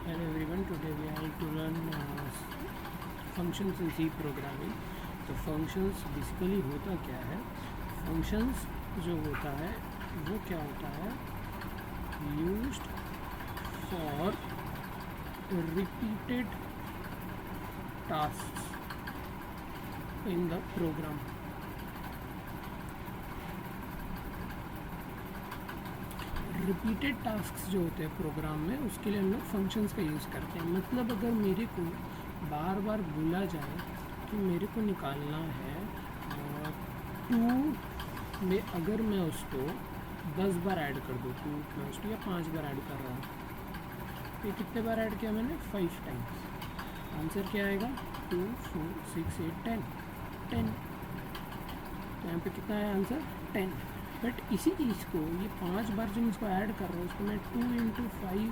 Hello everyone, today we are going to learn functions in C programming. तो functions basically होता क्या है? Functions जो होता है वो क्या होता है? Used for repeated tasks in the program. Repeated tasks जो होते हैं प्रोग्राम में उसके लिए हम लोग फंक्शंस का यूज़ करते हैं. मतलब अगर मेरे को बार बार बोला जाए कि मेरे को निकालना है टू में, अगर मैं उसको 10 बार ऐड कर दूँ, टू प्लस टू या 5 बार ऐड कर रहा हूँ, ये कितने बार ऐड किया मैंने? 5 टाइम्स. आंसर क्या आएगा? 2, 4, 6, 8, 10. तो यहाँ पे कितना है आंसर? 10. बट इसी चीज़ को ये 5 बार जो मैं इसको ऐड कर रहा हूँ उसको मैं 2 × 5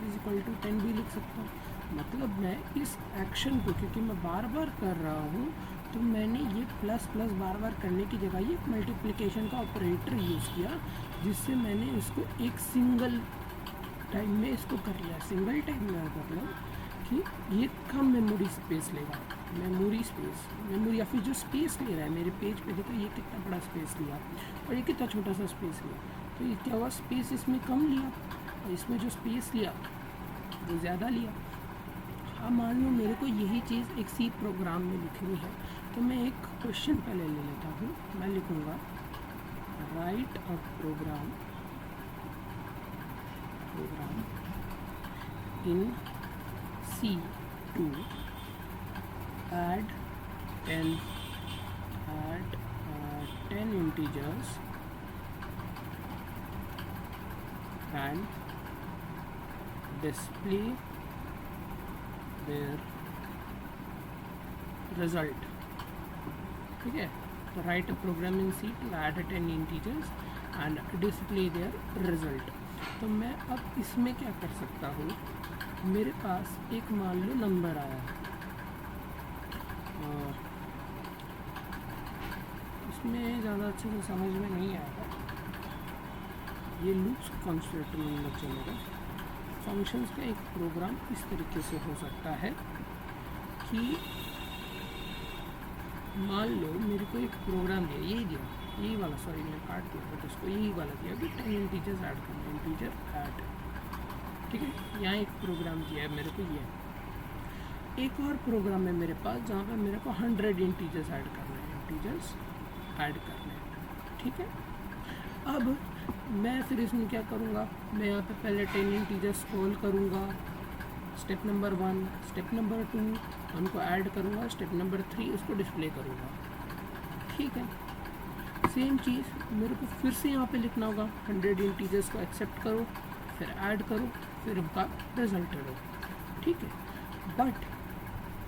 = 10 भी लिख सकता हूँ. मतलब मैं इस एक्शन को, क्योंकि मैं बार बार कर रहा हूँ, तो मैंने ये प्लस प्लस बार बार करने की जगह ये मल्टीप्लिकेशन का ऑपरेटर यूज़ किया, जिससे मैंने इसको एक सिंगल टाइम में इसको कर लिया. सिंगल टाइम में मतलब कि ये कम मेमोरी स्पेस लेगा. मेमोरी या फिर जो स्पेस ले रहा है मेरे पेज पे, देखो ये कितना बड़ा स्पेस लिया और ये कितना छोटा सा स्पेस लिया. तो ये क्या हुआ? स्पेस इसमें कम लिया और इसमें जो स्पेस लिया वो ज़्यादा लिया. अब मान लो मेरे को यही चीज़ एक सी प्रोग्राम में लिखनी है, तो मैं एक क्वेश्चन पहले ले लेता हूँ. मैं लिखूँगा write a program in C to add 10 integers and display their result. ठीक है, तो write a program in C to add 10 integers and display their result. तो मैं अब इसमें क्या कर सकता हूँ? मेरे पास एक मान लो नंबर आया और इसमें ज़्यादा अच्छे से समझ में नहीं आएगा. ये लूप्स कॉन्सेप्ट में मतलब चलेगा. फंक्शंस का एक प्रोग्राम इस तरीके से हो सकता है कि मान लो मेरे को एक प्रोग्राम दिया, यही वाला, सॉरी मैं काट दिया, बट उसको यही वाला दिया कि 10 इंटीजर्स ऐड करना, इंटीजर ऐड. ठीक है, यहाँ एक प्रोग्राम दिया है मेरे को. ये एक और प्रोग्राम है मेरे पास जहाँ पे मेरे को 100 इंटीजर्स ऐड करना है, ठीक है. अब मैं फिर इसमें क्या करूँगा? मैं यहाँ पे पहले 10 इंटीजर्स कॉल करूँगा, स्टेप नंबर 1, स्टेप नंबर 2 उनको ऐड करूँगा, स्टेप नंबर 3 उसको डिस्प्ले करूँगा. ठीक है, सेम चीज़ मेरे को फिर से यहाँ पे लिखना होगा. 100 इंटीजर्स को एक्सेप्ट करो, फिर ऐड करो, फिर उनका रिजल्ट लो. ठीक है, बट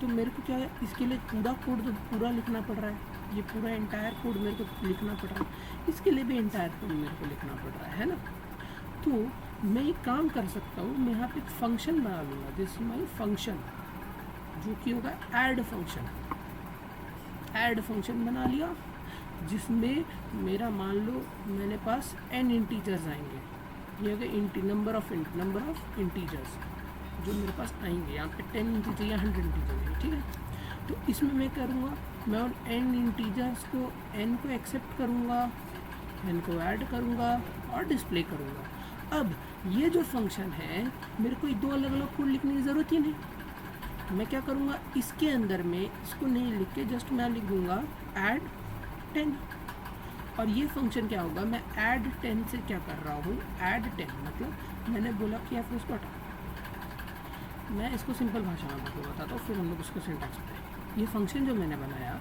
तो मेरे को क्या है, इसके लिए पूरा कोड तो पूरा लिखना पड़ रहा है. ये पूरा एंटायर कोड मेरे को लिखना पड़ रहा है, इसके लिए भी एंटायर कोड मेरे को लिखना पड़ रहा है ना. तो मैं एक काम कर सकता हूँ, मैं यहाँ पे एक फंक्शन बना लूँगा. दिस इज माई फंक्शन, जो कि होगा ऐड फंक्शन बना लिया, जिसमें मेरा मान लो मेरे पास n इंटीजर्स आएंगे. ये होगा नंबर ऑफ इंटीजर्स जो मेरे पास आएंगे. यहाँ पे 10 इंटीजर या 100 इंटीजर है. ठीक है, तो इसमें मैं करूँगा, मैं उन n इंटीजर्स को, n को एक्सेप्ट करूँगा, n को ऐड करूँगा और डिस्प्ले करूँगा. अब ये जो फंक्शन है मेरे को दो अलग अलग कोड लिखने की ज़रूरत ही नहीं. मैं क्या करूँगा, इसके अंदर में इसको नहीं लिख के जस्ट मैं लिख दूँगा ऐड 10. और ये फंक्शन क्या होगा, मैं ऐड 10 से क्या कर रहा हूँ, ऐड 10 मतलब मैंने बोला कि या फिर उसको हटा. मैं इसको सिंपल भाषा में आपको बताता हूँ, फिर हम लोग उसको सिंटैक्स बताएं. ये फंक्शन जो मैंने बनाया,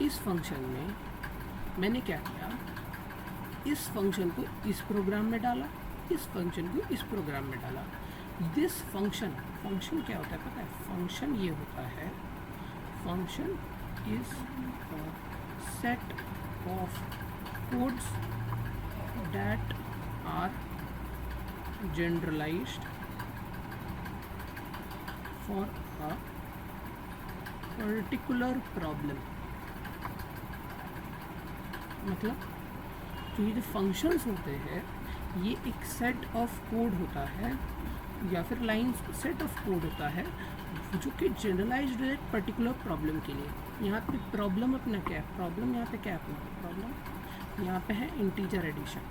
इस फंक्शन में मैंने क्या किया, इस फंक्शन को इस प्रोग्राम में डाला, इस फंक्शन को इस प्रोग्राम में डाला. दिस फंक्शन क्या होता है पता है? फंक्शन ये होता है, function is set of codes that are generalized for a particular problem. मतलब तो ये जो फंक्शंस होते हैं ये एक सेट ऑफ कोड होता है या फिर लाइंस सेट ऑफ कोड होता है जो कि जनरलाइज्ड है पर्टिकुलर प्रॉब्लम के लिए। यहाँ पे प्रॉब्लम अपना क्या है, प्रॉब्लम यहाँ पे क्या है अपना प्रॉब्लम, यहाँ पे है इंटीजर एडिशन।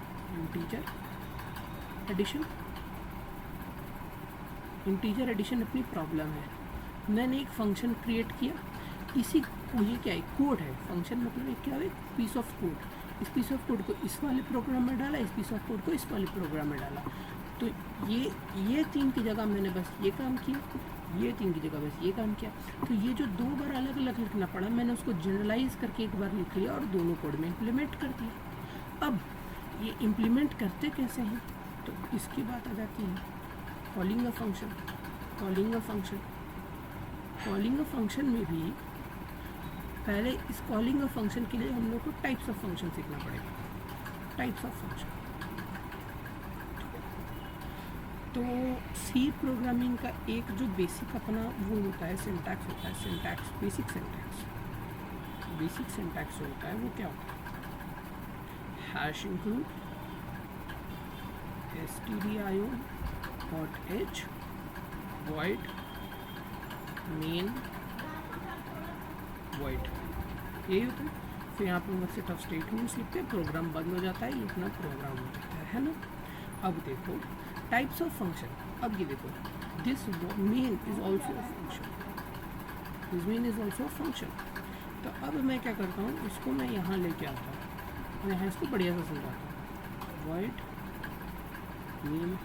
इंटीजर एडिशन अपनी प्रॉब्लम है। मैंने एक फंक्शन क्रिएट किया, इसी को, ये क्या है, कोड है। फंक्शन मतलब एक क्या है, पीस ऑफ कोड। इस पीस ऑफ कोड को इस वाले प्रोग्राम में डाला, इस पीस ऑफ कोड को इस वाले प्रोग्राम में डाला। तो ये 3 की जगह मैंने बस ये काम किया, ये 3 की जगह बस ये काम किया। तो ये जो 2 बार अलग अलग लिखना पड़ा, मैंने उसको जनरलाइज करके एक बार लिख लिया और दोनों कोड में इम्प्लीमेंट कर दिया। अब ये इम्प्लीमेंट करते कैसे हैं, तो इसकी बात आ जाती है calling a function. Calling a function में भी पहले इस कॉलिंग ऑफ फंक्शन के लिए हम लोग को टाइप्स ऑफ फंक्शन सीखना पड़ेगा। टाइप्स ऑफ फंक्शन, तो सी प्रोग्रामिंग का एक जो बेसिक अपना वो होता है सिंटैक्स होता है, सिंटैक्स बेसिक सिंटैक्स जो होता है वो क्या होता है, hash include stdio.h void main void, यही होता है। फिर यहाँ पे सेट ऑफ स्टेटमेंट्स लिखते हैं, प्रोग्राम बंद हो जाता है, ये अपना प्रोग्राम हो जाता है ना। अब देखो टाइप्स ऑफ फंक्शन, अब ये देखो this main is also a function, this main is also a function. तो अब मैं क्या करता हूँ, इसको मैं यहाँ लेके आता हूँ, मैं यहाँ इसको बढ़िया से समझाता हूँ। void main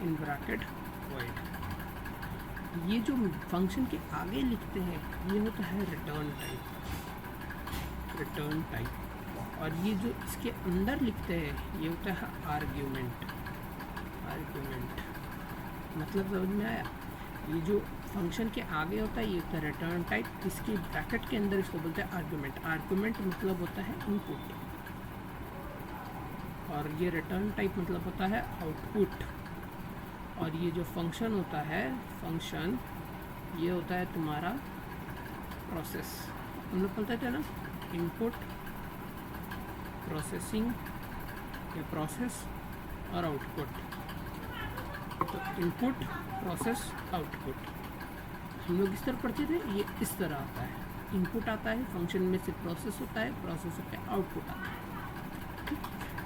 in bracket void, ये जो फंक्शन के आगे लिखते हैं ये होता है रिटर्न टाइप, और ये जो इसके अंदर लिखते हैं ये होता है आर्ग्यूमेंट। मतलब समझ में आया, ये जो फंक्शन के आगे होता है ये होता है रिटर्न टाइप, इसके ब्रैकेट के अंदर इसको बोलते हैं आर्ग्यूमेंट मतलब होता है इनपुट, और ये रिटर्न टाइप मतलब होता है आउटपुट। और ये जो फंक्शन होता है, फंक्शन ये होता है तुम्हारा प्रोसेस। हम लोग बोलते थे ना इनपुट, प्रोसेसिंग या प्रोसेस और आउटपुट। तो इनपुट, प्रोसेस, आउटपुट हम लोग इस तरह पढ़ते थे, ये इस तरह आता है। इनपुट आता है, फंक्शन में से प्रोसेस होता है, प्रोसेस होता है, आउटपुट आता है। ठीक,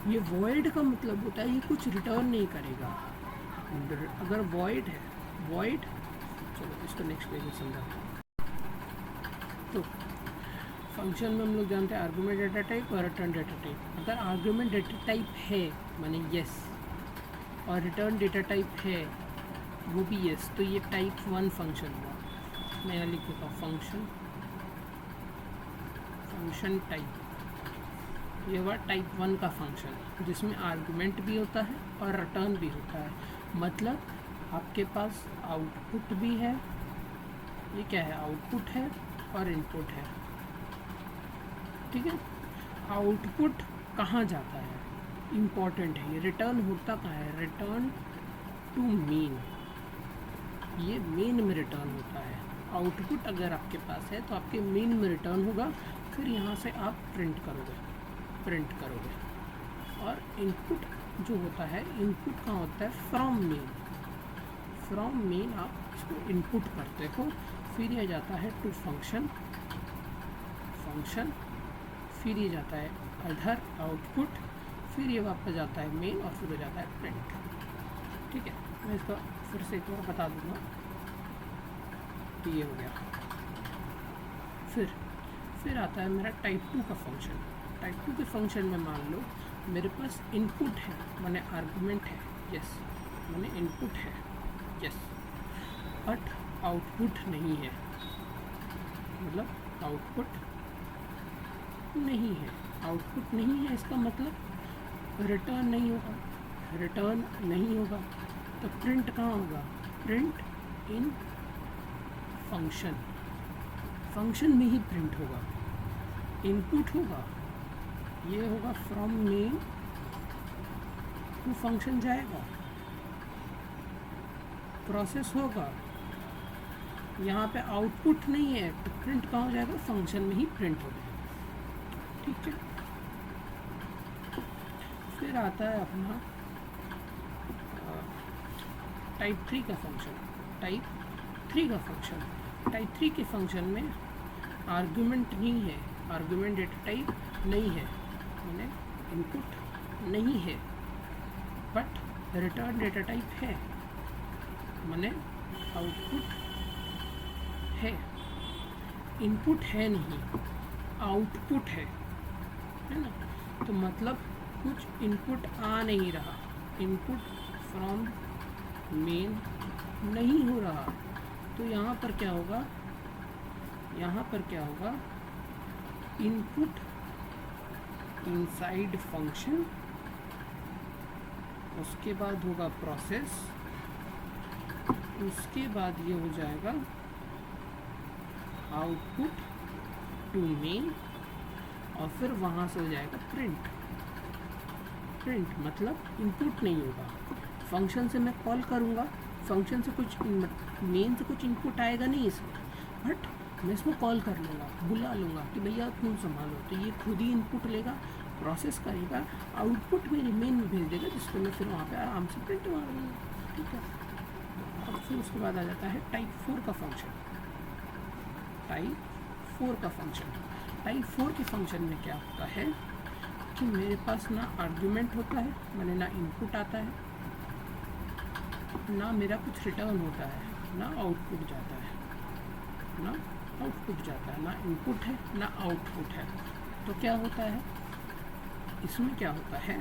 ये वॉइड का मतलब होता है ये कुछ रिटर्न नहीं करेगा। अगर वॉइड है, वॉइड, चलो इसको नेक्स्ट पेज में समझाते हैं। तो फंक्शन में हम लोग जानते हैं आर्गुमेंट डेटा टाइप और रिटर्न डेटा टाइप। अगर आर्गुमेंट डेटा टाइप है माने यस, और रिटर्न डेटा टाइप है वो भी यस, तो ये टाइप 1 फंक्शन हुआ। मैं यहाँ लिख देता हूँ फंक्शन टाइप, ये हुआ टाइप 1 का फंक्शन जिसमें आर्गुमेंट भी होता है और रिटर्न भी होता है। मतलब आपके पास आउटपुट भी है, ये क्या है, आउटपुट है और इनपुट है। ठीक है, आउटपुट कहाँ जाता है, इम्पॉर्टेंट है, ये रिटर्न होता कहाँ है, रिटर्न टू मेन, ये मेन में रिटर्न होता है। आउटपुट अगर आपके पास है तो आपके मेन में रिटर्न होगा, फिर यहाँ से आप प्रिंट करोगे। और इनपुट जो होता है, इनपुट कहाँ होता है, फ्रॉम मेन आप इसको इनपुट करते हो, फिर ये जाता है टू फंक्शन, फिर ये जाता है अदर आउटपुट, फिर ये वापस जाता है मेन और फिर हो जाता है प्रिंट। ठीक है, मैं इसको फिर से एक बार बता दूंगा। तो ये हो गया। फिर आता है मेरा टाइप 2 का फंक्शन। टाइप 2 के फंक्शन में मान लो मेरे पास इनपुट है माने आर्गुमेंट है, यस, माने इनपुट है, यस, बट आउटपुट नहीं है, मतलब आउटपुट नहीं है, इसका मतलब रिटर्न नहीं होगा। तो प्रिंट कहाँ होगा, प्रिंट इन फंक्शन में ही प्रिंट होगा। इनपुट होगा, ये होगा फ्रॉम मेन टू फंक्शन जाएगा, प्रोसेस होगा, यहाँ पे आउटपुट नहीं है तो प्रिंट कहाँ हो जाएगा, फंक्शन में ही प्रिंट हो जाएगा। ठीक है, फिर आता है अपना टाइप 3 का फंक्शन। टाइप 3 का फंक्शन, टाइप 3 के फंक्शन में आर्गुमेंट नहीं है, आर्गुमेंट डेटा टाइप नहीं है, मैंने इनपुट नहीं है, बट रिटर्न डेटा टाइप है, मैंने आउटपुट है। इनपुट है नहीं, आउटपुट है ना। तो मतलब कुछ इनपुट आ नहीं रहा, इनपुट फ्रॉम मेन नहीं हो रहा। तो यहाँ पर क्या होगा, यहाँ पर क्या होगा, इनपुट इनसाइड फंक्शन, उसके बाद होगा प्रोसेस, उसके बाद ये हो जाएगा आउटपुट टू मेन, और फिर वहाँ से हो जाएगा प्रिंट। प्रिंट मतलब इनपुट नहीं होगा, फंक्शन से मैं कॉल करूँगा, फंक्शन से कुछ मेन से कुछ इनपुट आएगा नहीं इसमें, बट मैं इसमें कॉल कर लूँगा, बुला लूँगा कि भैया तुम संभालो, तो ये खुद ही इनपुट लेगा, प्रोसेस करेगा, आउटपुट मेरे मेन में भेज देगा, जिसको मैं फिर वहाँ पे आराम से प्रिंट मार दूँगा। ठीक है, और फिर उसके बाद आ जाता है टाइप 4 का फंक्शन। टाइप 4 का फंक्शन, टाइप 4 के फंक्शन में क्या होता है कि मेरे पास ना आर्गुमेंट होता है, मैंने ना इनपुट आता है, ना मेरा कुछ रिटर्न होता है, ना आउटपुट जाता है, ना आउटपुट जाता है, ना इनपुट है ना आउटपुट है। तो क्या होता है इसमें, क्या होता है,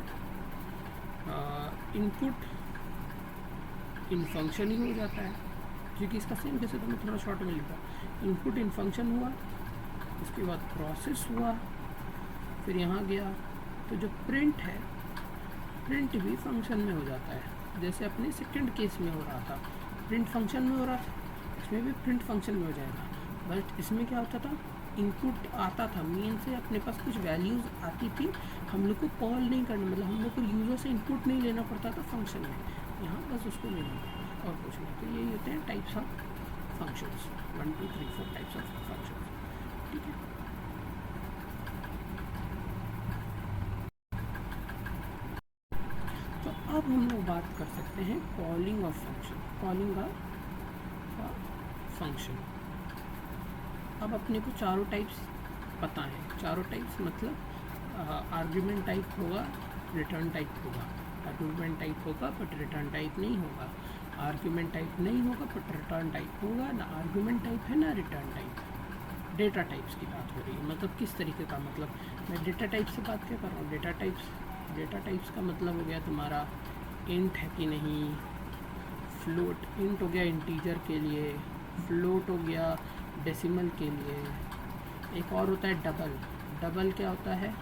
इनपुट इन फंक्शन ही हो जाता है, क्योंकि इसका सेम कैसे, तो मैं थोड़ा शॉर्ट में लिखा, इनपुट इन फंक्शन हुआ, उसके बाद प्रोसेस हुआ, फिर यहाँ गया, तो जो प्रिंट है, प्रिंट भी फंक्शन में हो जाता है, जैसे अपने सेकंड केस में हो रहा था, प्रिंट फंक्शन में हो रहा था, इसमें भी प्रिंट फंक्शन में हो जाएगा। बट इसमें क्या होता था, इनपुट आता था मेन से, अपने पास कुछ वैल्यूज़ आती थी, हम लोग को कॉल नहीं करना, मतलब हम लोग को यूज़र से इनपुट नहीं लेना पड़ता था फंक्शन में, यहाँ बस उसको लेना और कुछ नहीं। तो यही होते हैं types of functions, 1 2 3 4 types of functions. ठीक है, तो अब हम लोग बात कर सकते हैं calling of function, calling of function. अब अपने को चारों टाइप्स पता है, चारों टाइप्स मतलब आर्ग्यूमेंट टाइप होगा, रिटर्न टाइप होगा, आर्ग्यूमेंट टाइप होगा बट रिटर्न टाइप नहीं होगा, आर्ग्यूमेंट टाइप नहीं होगा बट रिटर्न टाइप होगा, ना आर्ग्यूमेंट टाइप है ना रिटर्न टाइप। डेटा टाइप्स की बात हो रही है, मतलब किस तरीके का, मतलब मैं डेटा टाइप से बात क्या कर रहा हूँ, डेटा टाइप्स का मतलब हो गया तुम्हारा इंट है कि नहीं, फ्लोट, इंट हो गया इंटीजर के लिए, फ्लोट हो गया डेसिमल के लिए, एक और होता है डबल। डबल क्या होता है,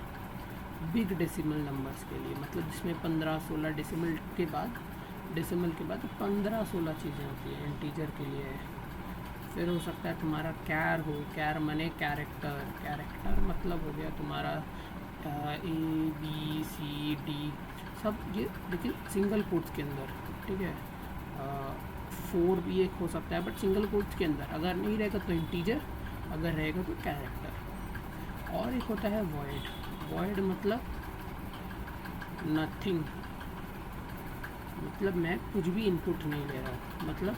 बिग डेसिमल नंबर्स के लिए, मतलब जिसमें 15-16 डेसिमल के बाद 15-16 चीज़ें होती हैं इंटीजर के लिए। फिर हो सकता है तुम्हारा कैर हो, कैर मने कैरेक्टर, कैरेक्टर मतलब हो गया तुम्हारा ABCD सब ये, लेकिन सिंगल कोट्स के अंदर। ठीक है, 4 भी एक हो सकता है बट सिंगल कोट्स के अंदर, अगर नहीं रहेगा तो इंटीजर, अगर रहेगा तो कैरेक्टर। और एक होता है वॉइड, वॉइड मतलब नथिंग, मतलब मैं कुछ भी इनपुट नहीं ले रहा हूँ, मतलब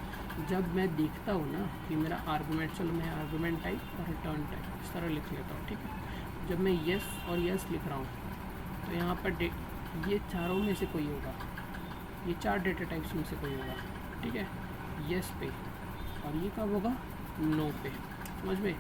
जब मैं देखता हूँ ना कि मेरा आर्गूमेंट, चलो मैं आर्गूमेंट टाइप और रिटर्न टाइप इस तरह लिख लेता हूँ। ठीक है, जब मैं येस और येस लिख रहा हूँ तो यहाँ पर ये चारों में से कोई होगा, ये 4 डेटा टाइप्स में से कोई होगा। ठीक है, येस पे, और ये कब होगा, नो पे। समझ में,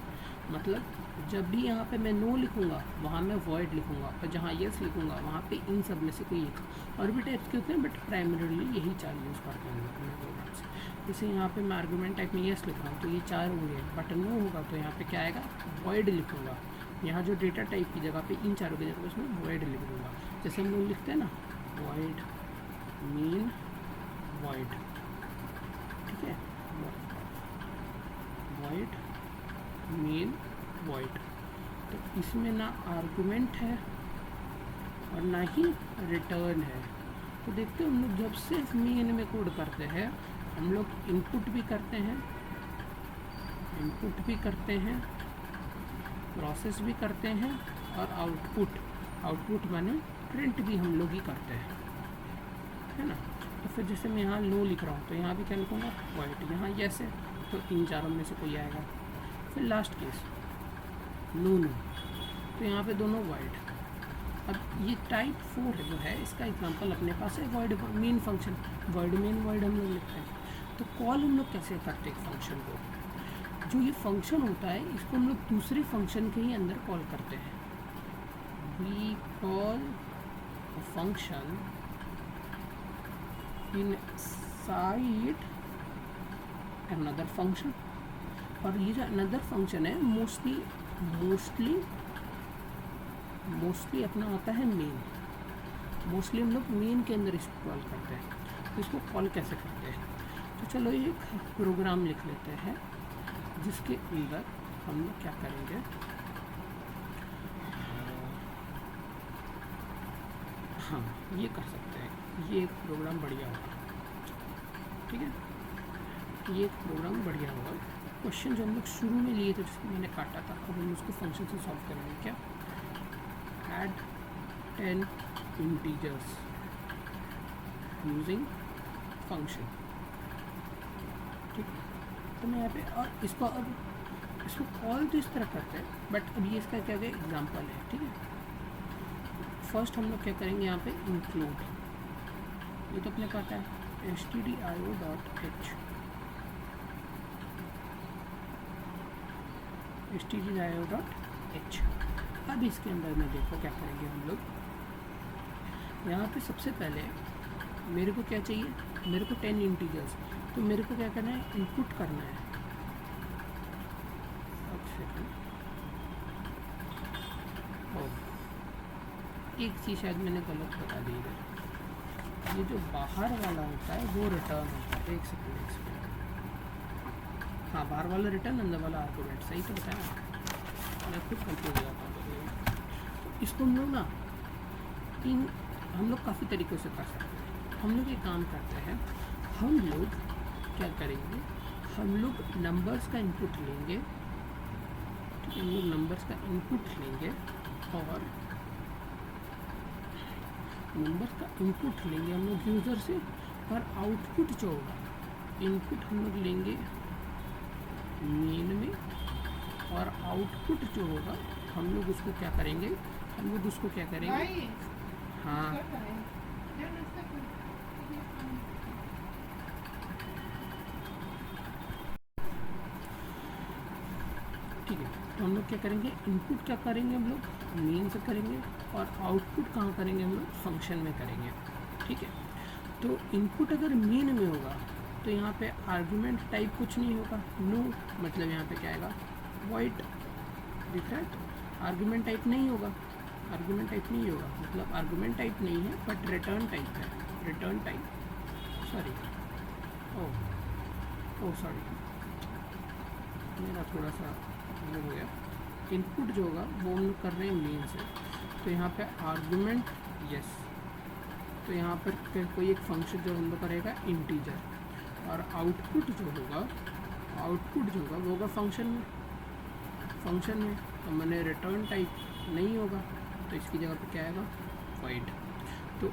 मतलब जब भी यहाँ पे मैं नो लिखूँगा वहाँ मैं वॉइड लिखूँगा, और जहाँ येस लिखूँगा वहाँ पे इन सब में से कोई एक। और भी टाइप्स के होते हैं बट प्राइमरीली यही 4 यूज़ करते हैं प्रोग्राम्स। जैसे यहाँ पे मैं आर्गूमेंट टाइप में येस लिख रहा हूँ तो ये 4 होंगे, बट नो होगा तो यहाँ पे क्या आएगा, वॉइड लिखूँगा। यहाँ जो डेटा टाइप की जगह पे इन चारों की जगह पे उसमें वॉइड लिख दूँगा। जैसे हम लोग लिखते हैं ना, वॉइड मीन वॉइड। ठीक है, वॉइड मीन वॉइड। तो इसमें ना आर्गुमेंट है और ना ही रिटर्न है। तो देखते हैं हम लोग जब सिर्फ मेन में कोड करते हैं, हम लोग इनपुट भी करते हैं, प्रोसेस भी करते हैं और आउटपुट माने प्रिंट भी हम लोग ही करते हैं, है ना। तो फिर जैसे मैं यहाँ नो लिख रहा हूँ तो यहाँ भी क्या लिखूँगा, वाइट। यहाँ येस है तो इन चारों में से कोई आएगा। फिर लास्ट केस नो नो, तो यहाँ पे दोनों वाइट। अब ये टाइप 4 जो है इसका एग्जांपल अपने पास है void main function, void main void हम लोग लिखते हैं। तो कॉल हम लोग कैसे करते हैं फंक्शन को, जो ये फंक्शन होता है इसको हम लोग दूसरे फंक्शन के ही अंदर कॉल करते हैं। We call function inside another function, और ये जो अनदर फंक्शन है मोस्टली अपना आता है मेन। मोस्टली हम लोग मेन के अंदर इसको कॉल करते हैं। तो इसको कॉल कैसे करते हैं, तो चलो एक प्रोग्राम लिख लेते हैं जिसके अंदर हम लोग क्या करेंगे, हाँ ये कर सकते हैं। ये एक प्रोग्राम बढ़िया होगा, ठीक है, ये एक प्रोग्राम बढ़िया होगा। क्वेश्चन जो हम लोग शुरू में लिए थे जिसको मैंने काटा था, अब हम उसको फंक्शन से सॉल्व करेंगे। क्या, ऐड 10 इंटीजर्स यूजिंग फंक्शन, ठीक। तो मैं यहाँ पे और इसको कॉल तो इस तरह करते हैं, बट अब ये इसका क्या है एग्जाम्पल है, ठीक है। फर्स्ट हम लोग क्या करेंगे यहाँ पे इंक्लूड, ये तो अपने को आता है stdio.h, stdio.h। अब इसके अंदर में देखो क्या करेंगे हम लोग। यहाँ पे सबसे पहले मेरे को क्या चाहिए, मेरे को 10 इंटीजर्स, तो मेरे को क्या करना है, इनपुट करना है। एक चीज़ शायद मैंने गलत बता दी है, ये जो बाहर वाला होता है वो रिटर्न होता है। एक सेकेंड, हाँ बाहर वाला रिटर्न, अंदर वाला आर्गुमेंट, सही तो बताया, मैं खुद कंफ्यूज हो जाता हूँ। तो इसको हम लोग ना हम लोग काफ़ी तरीक़ों से कर सकते हैं। हम लोग एक काम करते हैं, हम लोग क्या करेंगे, हम लोग नंबर्स का इनपुट लेंगे, ठीक है, हम लोग नंबर्स का इनपुट लेंगे और नंबर्स का इनपुट लेंगे हम लोग यूज़र से, और आउटपुट जो होगा, इनपुट हम लोग लेंगे मेन में, और आउटपुट जो होगा हम लोग उसको क्या करेंगे, हाँ ठीक है। तो हम लोग क्या करेंगे, इनपुट क्या करेंगे हम लोग मेन से करेंगे, और आउटपुट कहाँ करेंगे हम लोग फंक्शन में करेंगे, ठीक है। तो इनपुट अगर मेन में होगा तो यहाँ पे आर्गुमेंट टाइप कुछ नहीं होगा, नो, मतलब यहाँ पे क्या आएगा, वॉइड, दिख रहा है, आर्गुमेंट टाइप नहीं होगा, मतलब आर्गुमेंट टाइप नहीं है बट रिटर्न टाइप है, रिटर्न टाइप, सॉरी सॉरी मेरा थोड़ा सा वो हो गया। इनपुट जो होगा वो हम लोग कर रहे हैं मेन से, तो यहाँ पे आर्गुमेंट यस, तो यहाँ पर फिर कोई एक फंक्शन जो हम लोग करेगा इंटीजर, और आउटपुट जो होगा वो होगा फंक्शन में, तो मैंने रिटर्न टाइप नहीं होगा तो इसकी जगह पे क्या आएगा, वॉइड। तो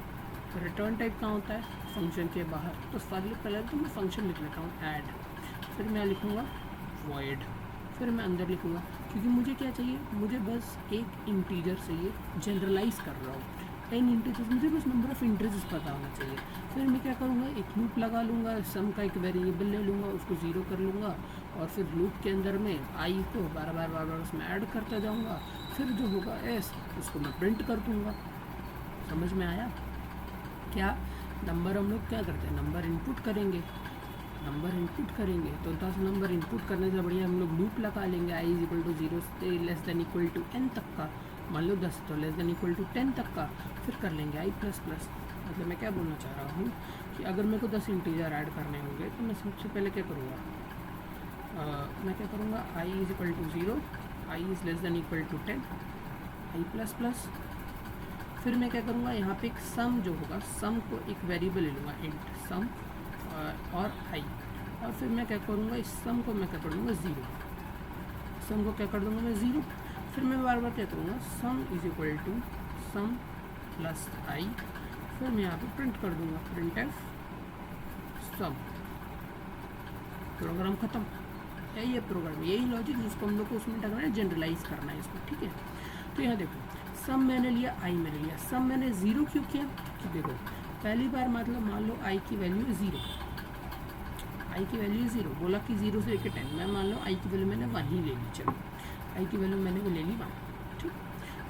रिटर्न टाइप कहाँ होता है, फंक्शन के बाहर। तो पहले तो मैं फंक्शन लिख लेता हूँ ऐड, फिर मैं लिखूँगा वॉइड, फिर मैं अंदर लिखूँगा, क्योंकि मुझे क्या चाहिए, मुझे बस एक इंटीजर चाहिए, जनरलाइज कर रहा हूँ 10 इंटीजर्स, मुझे बस नंबर ऑफ़ इंटीजर्स पता होना चाहिए। फिर मैं क्या करूँगा, एक लूप लगा लूँगा, सम का एक वेरिएबल ले लूँगा, उसको 0 कर लूँगा, और फिर लूप के अंदर में आई को बार बार उसमें ऐड करता जाऊँगा, फिर जो होगा एस उसको मैं प्रिंट कर दूँगा। समझ में आया क्या। नंबर हम लोग क्या करते हैं, नंबर इनपुट करेंगे, तो 10 नंबर इनपुट करने से बढ़िया हम लोग लूप लगा लेंगे, i = 0 से <= n तक का, मान लो 10 तो <= 10 तक का, फिर कर लेंगे i++। मतलब मैं क्या बोलना चाह रहा हूँ कि अगर मेरे को 10 इंटीजर ऐड करने होंगे तो मैं सबसे पहले क्या करूँगा, मैं क्या करूँगा, i = 0, i <= 10, i++, फिर मैं क्या करूँगा, यहाँ पे एक सम जो होगा, सम को एक वेरिएबल ले लूँगा इंट सम और i, और फिर मैं क्या करूँगा, इस सम को मैं क्या कर दूँगा 0, सम को क्या कर दूँगा मैं 0, फिर मैं बार बार क्या करूँगा, सम = सम प्लस आई, फिर मैं यहाँ पे प्रिंट कर दूंगा प्रिंट एफ सब, प्रोग्राम ख़त्म। यही है प्रोग्राम, यही लॉजिक जिसको हम लोग को उसमें करना है, जनरलाइज करना है इसको, ठीक है। तो यहाँ देखो सम मैंने लिया, आई मैंने लिया, सम मैंने ज़ीरो क्यों किया कि देखो पहली बार मतलब मान लो आई की वैल्यू ज़ीरो, आई की वैल्यू ज़ीरो, बोला कि 0 से लेकर 10, मैं मान लो आई की वैल्यू मैंने 1 ही ले ली, चलो आई की वैल्यू मैंने वो ले ली 1, ठीक।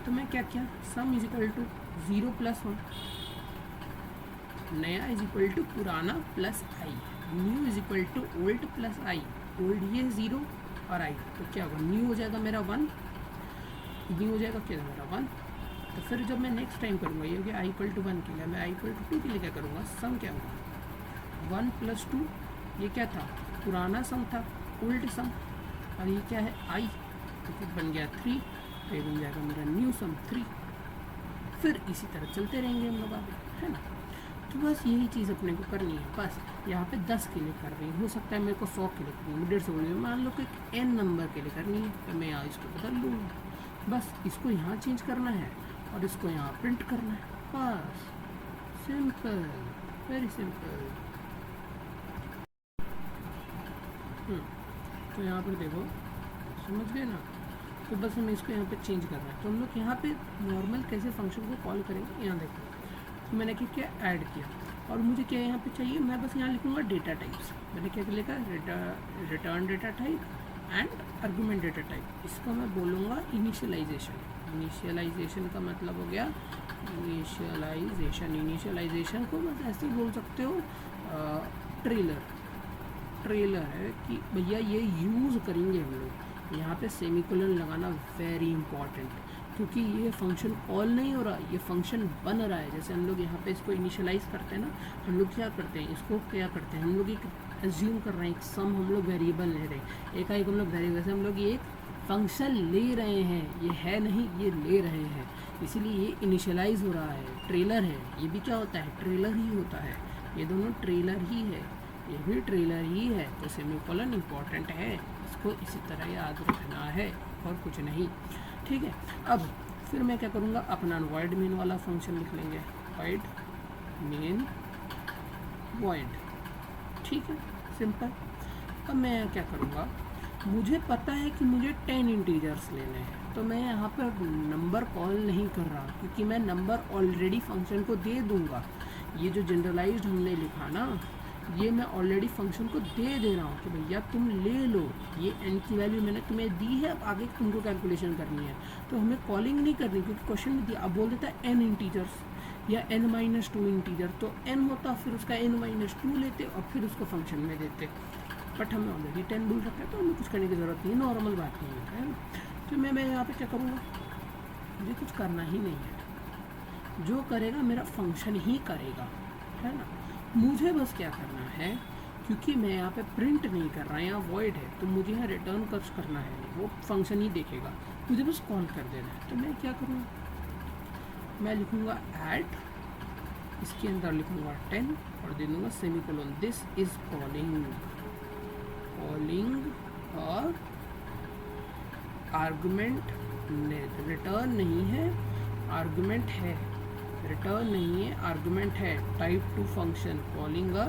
तो मैं क्या किया, sum is equal to 0 plus 1, नया इज इक्वल टू पुराना plus i, new is equal to old plus i, old ये 0 और आई, तो क्या होगा न्यू हो जाएगा मेरा 1, न्यू हो जाएगा क्या मेरा 1। तो फिर जब मैं नेक्स्ट टाइम करूँगा ये हो गया आई इक्वल टू 1 के लिए, मैं आई इक्वल टू 2 के लिए क्या करूँगा, सम क्या होगा 1 प्लस 2, ये क्या था पुराना सम था ओल्ड सम, और ये क्या है आई, तो फिर बन गया 3, तो ये बन जाएगा मेरा न्यू सम 3। फिर इसी तरह चलते रहेंगे हम लोग आगे, है ना। तो बस यही चीज़ अपने को करनी है, बस यहाँ पे 10 के लिए कर रही हूँ, हो सकता है मेरे को 100 के लिए करनी है, 150 के लिए, मान लो कि n नंबर के लिए करनी है, तो मैं यहाँ इसको बदल लूँगा, बस इसको यहाँ चेंज करना है और इसको यहाँ प्रिंट करना है, बस सिंपल, वेरी सिंपल। तो यहाँ पर देखो समझ गए ना, तो बस हमें इसको यहाँ पे चेंज करना है। तो हम लोग यहाँ पे नॉर्मल कैसे फंक्शन को कॉल करेंगे, यहाँ देखो तो मैंने क्या किया ऐड किया, और मुझे क्या यहाँ पे चाहिए, मैं बस यहाँ लिखूँगा डेटा टाइप्स, मैंने क्या लिखा return data type and argument data type, इसको मैं बोलूँगा इनिशियलाइजेशन। इनिशियलाइजेशन का मतलब हो गया इनिशियलाइजेशन को बस ऐसे बोल सकते हो ट्रेलर है कि भैया ये यूज़ करेंगे हम लोग, यहाँ पे सेमीकोलन लगाना वेरी इंपॉर्टेंट, क्योंकि ये फंक्शन कॉल नहीं हो रहा, ये फंक्शन बन रहा है। जैसे हम लोग यहाँ पे इसको इनिशियलाइज करते हैं ना, हम लोग क्या करते हैं, इसको क्या करते हैं, हम लोग एक एज्यूम कर रहे हैं, एक सम हम लोग वेरिएबल ले रहे हैं, एक हम लोग वेरिएबल से हम लोग ये एक फंक्शन ले रहे हैं, ये है नहीं ये ले रहे हैं, इसीलिए ये इनिशियलाइज हो रहा है, ट्रेलर है। ये भी क्या होता है, ट्रेलर ही होता है, ये दोनों ट्रेलर ही है, ये भी ट्रेलर ही है। तो सेमीकोलन इम्पॉर्टेंट है, इसको इसी तरह याद रखना है और कुछ नहीं, ठीक है। अब फिर मैं क्या करूँगा, अपना वॉइड मेन वाला फंक्शन लिख लेंगे, वॉइड मेन वॉइड, ठीक है सिंपल। अब मैं क्या करूँगा, मुझे पता है कि मुझे 10 इंटीजर्स लेने हैं, तो मैं यहाँ पर नंबर कॉल नहीं कर रहा, क्योंकि मैं नंबर ऑलरेडी फंक्शन को दे दूँगा। ये जो जनरलाइज्ड हमने लिखा ना, ये मैं ऑलरेडी फंक्शन को दे रहा हूँ कि भैया तुम ले लो, ये n की वैल्यू मैंने तुम्हें दी है, अब आगे तुमको कैलकुलेशन करनी है, तो हमें कॉलिंग नहीं करनी, क्योंकि क्वेश्चन में दिया, अब बोल देता है n इंटीजर्स या n-2 इंटीजर, तो n होता फिर उसका n-2 लेते और फिर उसको फंक्शन में देते, बट हमें ऑलरेडी 10 बोल रखा है, तो हमें कुछ करने की ज़रूरत नहीं, नॉर्मल बात नहीं होता है ना। तो मैं यहाँ पे क्या करूँगा, मुझे कुछ करना ही नहीं है, जो करेगा मेरा फंक्शन ही करेगा, है ना। मुझे बस क्या करना है, क्योंकि मैं यहाँ पे प्रिंट नहीं कर रहा, यहाँ वॉइड है, तो मुझे यहाँ रिटर्न कुछ करना है नहीं, वो फंक्शन ही देखेगा, मुझे बस कॉल कर देना है। तो मैं क्या करूँगा, मैं लिखूँगा ऐड, इसके अंदर लिखूँगा 10 और दे दूँगा सेमीकोलन, दिस इज़ कॉलिंग और आर्गुमेंट रिटर्न नहीं है, आर्गुमेंट है, रिटर्न नहीं है, आर्गुमेंट है, type 2 function, calling a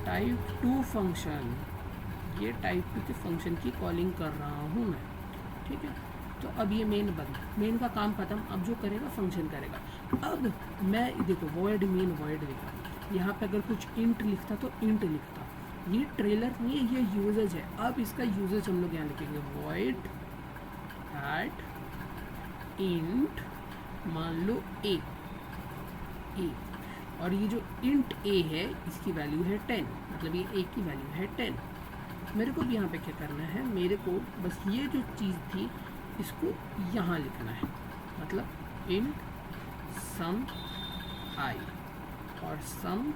type 2 function, ये टाइप 2 के फंक्शन की कॉलिंग कर रहा हूँ मैं, ठीक है। तो अब ये मेन बंद, मेन का काम खत्म, अब जो करेगा फंक्शन करेगा। अब मैं देखो वॉइड मेन वॉइड लिखा, यहाँ पे अगर कुछ इंट लिखता तो इंट लिखता, ये ट्रेलर नहीं है, ये यूजेज है। अब इसका यूजेज हम लोग यहाँ लिखेंगे, वॉइड एट इंट मान लो ए, और ये जो इंट ए है इसकी वैल्यू है 10, मतलब ये ए की वैल्यू है 10। मेरे को भी यहाँ पे क्या करना है, मेरे को बस ये जो चीज़ थी इसको यहाँ लिखना है, मतलब इंट सम आई और सम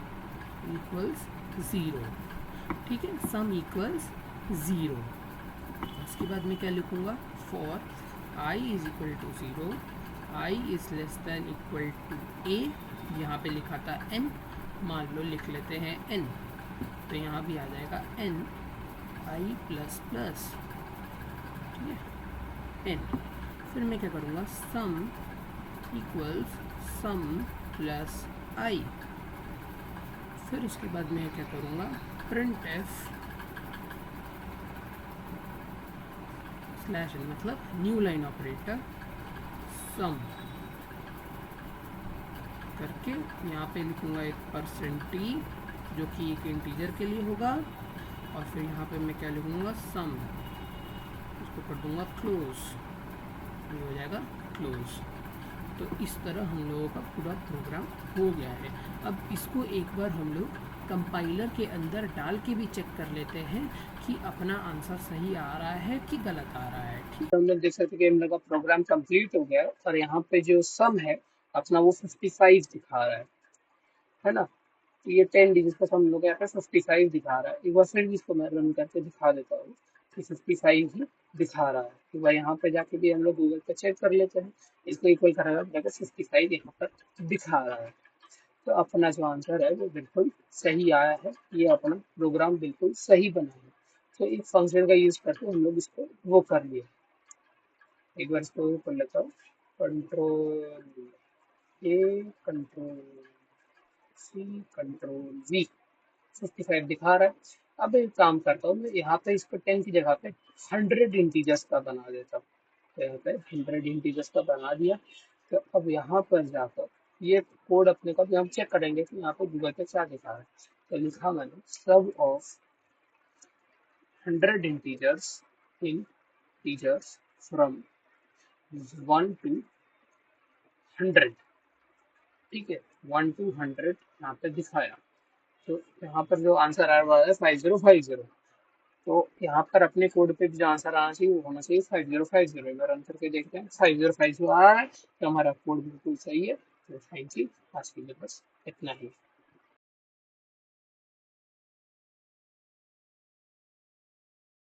इक्वल्स 0, ठीक है, सम इक्वल्स 0। उसके बाद मैं क्या लिखूँगा, for I is equal to 0, I is less than equal to a, यहाँ पे लिखा था n, मान लो लिख लेते हैं n, तो यहाँ भी आ जाएगा n आई प्लस प्लस, ठीक है n। फिर मैं क्या करूँगा, सम इक्वल्स सम प्लस आई। फिर उसके बाद मैं क्या करूँगा, प्रिंट एफ स्लैश मतलब न्यू लाइन ऑपरेटर सम करके यहाँ पे लिखूँगा एक %t जो कि एक इंटीजर के लिए होगा, और फिर यहाँ पे मैं क्या लिखूँगा, सम, उसको कर दूँगा क्लोज, ये हो जाएगा क्लोज। तो इस तरह हम लोगों का पूरा प्रोग्राम हो गया है। अब इसको एक बार हम लोग कंपाइलर के अंदर डाल के भी चेक कर लेते हैं कि अपना आंसर सही आ रहा है कि गलत आ रहा है। ठीक, तो हम लोग देख सकते हैं कि हम लोग का प्रोग्राम कंप्लीट हो गया है और यहाँ पे जो सम है अपना वो 55 दिखा रहा है ना। तो ये 10 डिजिट का हम लोग यहाँ पे 55 दिखा रहा है। एक बार फिर भी इसको मैं रन करके दिखा देता हूँ कि 55 ही दिखा रहा है। तो भाई यहाँ पे जाके भी हम लोग गूगल पे चेक कर लेते हैं, इसको इक्वल करेगा जाकर 55 यहाँ पर दिखा रहा है। तो अपना जो आंसर है वो बिल्कुल सही आया है, ये अपना प्रोग्राम बिल्कुल सही बना है। तो एक फंक्शन का यूज करके हम लोग इसको वो कर लिया। एक बार इसको कर लेता हूँ, control A, control C, control V, 55 दिखा रहा है। अब एक काम करता हूँ, मैं यहाँ पे इसको 10 की जगह पे 100 इंटीजर्स का बना देता हूँ। तो यहाँ पे 100 इंटीजर्स का बना दिया। तो अब यहाँ पर जाकर ये कोड अपने को हम चेक करेंगे कि यहाँ पे गूगल पे क्या दिखा रहा है। तो लिखा मैंने सब ऑफ 100 इंटीजर्स फ्रॉम 1 to 100। ठीक है, 1 to 100 यहाँ पे दिखाया। तो यहाँ पर जो आंसर आ रहा है 5050। तो यहाँ पर अपने कोड पे जो आंसर आना चाहिए वो होना चाहिए 5050। एक बार रन करके देखते हैं 5050 आ रहा है, तो हमारा कोड बिल्कुल सही है। तो थैंक यू, आज के लिए बस इतना ही।